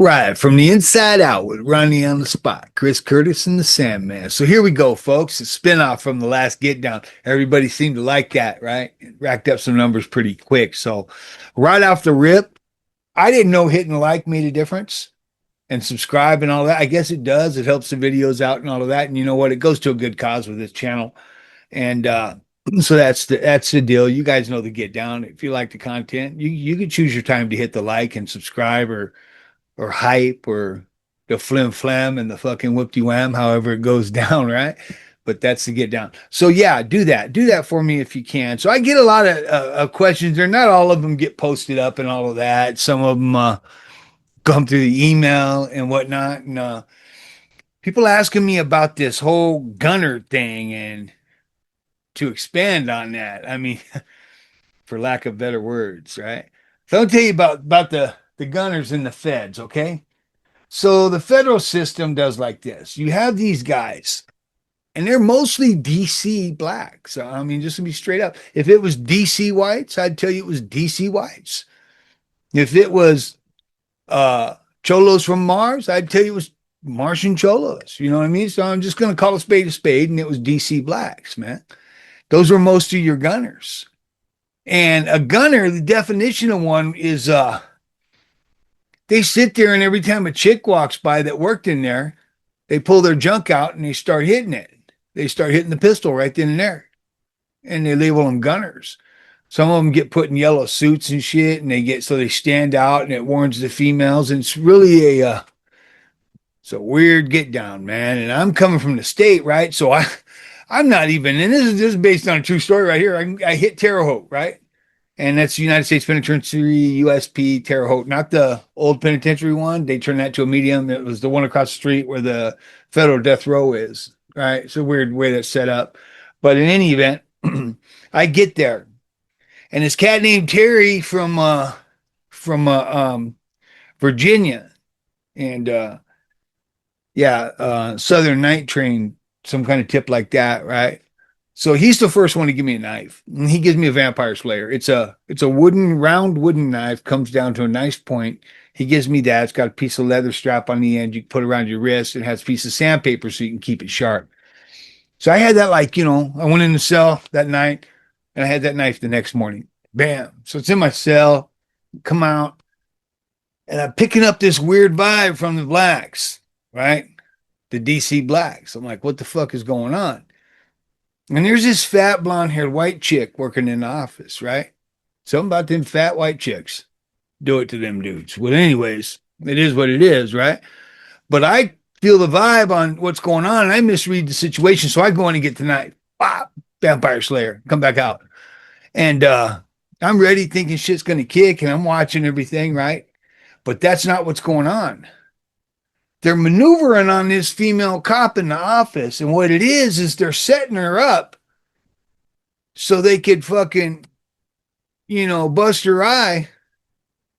Right, from the inside out with Ronnie on the spot, Chris Curtis and the Sandman. So here we go, folks. A spinoff from the last Get Down. Everybody seemed to like that, right? It racked up some numbers pretty quick. So right off the rip, I didn't know hitting like made a difference and subscribe and all that. I guess it does. It helps the videos out and all of that. And you know what? It goes to a good cause with this channel. And so that's the deal. You guys know the Get Down. If you like the content, you can choose your time to hit the like and subscribe or hype or the flim flam and the fucking whoopty wham, however it goes down, right? But that's the Get Down. So yeah, do that. Do that for me if you can. So I get a lot of questions there. Not all of them get posted up and all of that. Some of them come through the email and whatnot. And people asking me about this whole gunner thing and to expand on that. I mean, for lack of better words, right? So I'll tell you about the gunners and the feds, okay? So the federal system does like this. You have these guys, and they're mostly DC blacks. So, I mean, just to be straight up, if it was DC whites, I'd tell you it was DC whites. If it was cholos from Mars, I'd tell you it was Martian cholos. You know what I mean? So I'm just going to call a spade, and it was DC blacks, man. Those were most of your gunners. And a gunner, the definition of one is they sit there and every time a chick walks by that worked in there, they pull their junk out and they start hitting it. They start hitting the pistol right then and there. And they label them gunners. Some of them get put in yellow suits and shit, and they stand out, and it warns the females. And it's really it's a weird get down, man. And I'm coming from the state, right? So I'm not even, and this is based on a true story right here. I hit Terre Haute, right? And that's the United States Penitentiary, USP, Terre Haute, not the old penitentiary one. They turned that to a medium. It was the one across the street where the federal death row is, right? It's a weird way that's set up. But in any event, I get there. And this cat named Terry from Virginia. And Southern Night Train, some kind of tip like that, right? So he's the first one to give me a knife. And he gives me a vampire slayer. It's a round wooden knife, comes down to a nice point. He gives me that. It's got a piece of leather strap on the end you can put around your wrist. It has a piece of sandpaper so you can keep it sharp. So I had that I went in the cell that night and I had that knife the next morning. Bam. So it's in my cell, come out, and I'm picking up this weird vibe from the blacks, right? The DC blacks. I'm like, what the fuck is going on? And there's this fat blonde haired white chick working in the office, right? Something about them fat white chicks. Do it to them dudes. Well, anyways, it is what it is, right? But I feel the vibe on what's going on and I misread the situation. So I go in and get the knife. Pop, vampire slayer, come back out. And I'm ready thinking shit's going to kick and I'm watching everything, right? But that's not what's going on. They're maneuvering on this female cop in the office. And what it is they're setting her up so they could fucking, bust her eye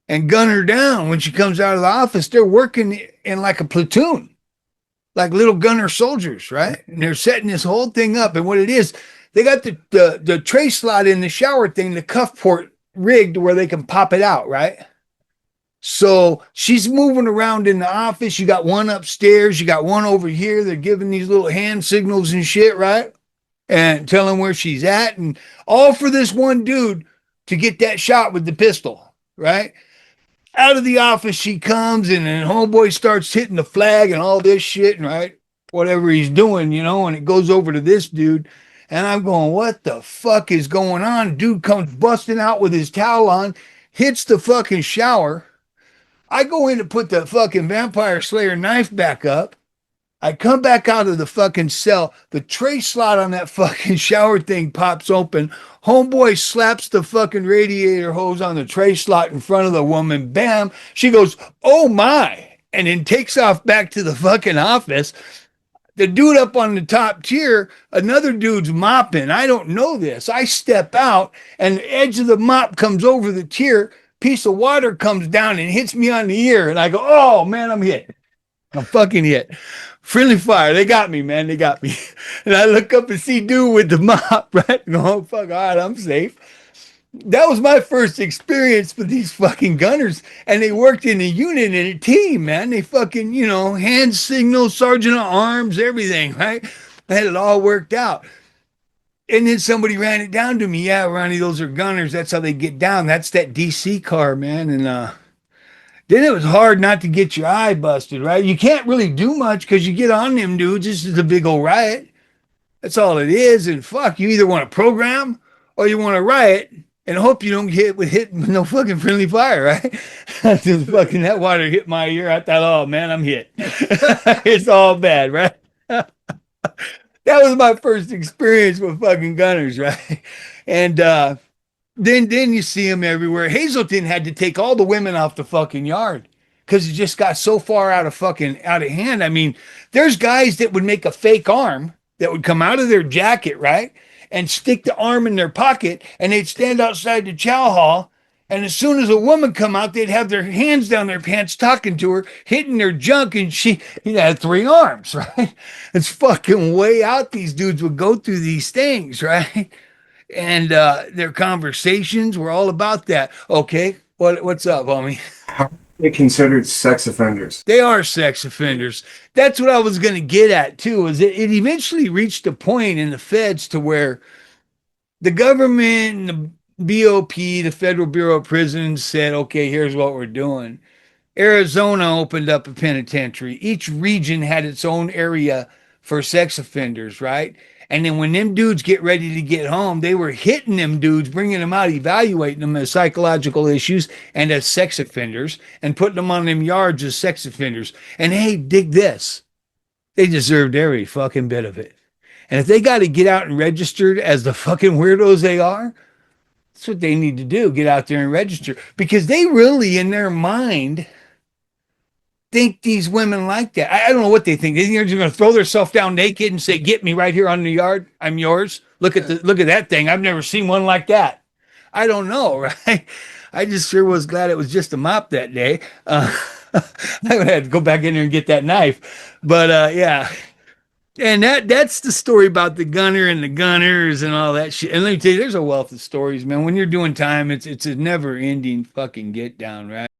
and gun her down when she comes out of the office. They're working in like a platoon, like little gunner soldiers, right? And they're setting this whole thing up. And what it is, they got the tray slot in the shower thing, the cuff port rigged where they can pop it out, right? So she's moving around in the office. You got one upstairs. You got one over here. They're giving these little hand signals and shit, right? And telling where she's at. And all for this one dude to get that shot with the pistol, right? Out of the office she comes and then homeboy starts hitting the flag and all this shit, and right? Whatever he's doing, and it goes over to this dude. And I'm going, what the fuck is going on? Dude comes busting out with his towel on, hits the fucking shower. I go in to put the fucking vampire slayer knife back up. I come back out of the fucking cell. The tray slot on that fucking shower thing pops open. Homeboy slaps the fucking radiator hose on the tray slot in front of the woman. Bam. She goes, oh my. And then takes off back to the fucking office. The dude up on the top tier, another dude's mopping. I don't know this. I step out and the edge of the mop comes over the tier. Piece of water comes down and hits me on the ear. And I go, oh, man, I'm hit. I'm fucking hit. Friendly fire. They got me, man. They got me. And I look up and see dude with the mop, right? And go, oh, fuck, all right, I'm safe. That was my first experience with these fucking gunners, and they worked in a unit in a team, man. They fucking, hand signals, sergeant at arms, everything, right? I had it all worked out. And then somebody ran it down to me. Yeah, Ronnie, those are gunners. That's how they get down. That's that DC car, man. And then it was hard not to get your eye busted, right? You can't really do much because you get on them dudes. This is a big old riot. That's all it is. And fuck, you either want to program or you want to riot and hope you don't get hit with no fucking friendly fire, right? Just fucking that water hit my ear. I thought, oh man, I'm hit. It's all bad, right? That was my first experience with fucking gunners, right? And then you see them everywhere. Hazelton had to take all the women off the fucking yard because it just got so far out of hand. I mean, there's guys that would make a fake arm that would come out of their jacket, right? And stick the arm in their pocket and they'd stand outside the chow hall. And as soon as a woman come out, they'd have their hands down their pants talking to her, hitting their junk, and he had three arms, right? It's fucking way out. These dudes would go through these things, right? And their conversations were all about that. Okay, what's up, homie? How are they considered sex offenders? They are sex offenders. That's what I was going to get at too. Is it eventually reached a point in the feds to where the government and the BOP, the Federal Bureau of Prisons, said, "Okay, here's what we're doing." Arizona opened up a penitentiary. Each region had its own area for sex offenders, right? And then when them dudes get ready to get home, they were hitting them dudes, bringing them out, evaluating them as psychological issues and as sex offenders, and putting them on them yards as sex offenders. And hey, dig this. They deserved every fucking bit of it. And if they got to get out and registered as the fucking weirdos they are, that's what they need to do. Get out there and register because they really, in their mind, think these women like that. I don't know what they think. They think they're just going to throw themselves down naked and say, "Get me right here on the yard. I'm yours. Look at that thing. I've never seen one like that." I don't know, right? I just sure was glad it was just a mop that day. I would have to go back in there and get that knife. But yeah, and that's the story about the gunner and the gunners and all that shit. And let me tell you, there's a wealth of stories, man. When you're doing time, it's a never ending fucking get down, right?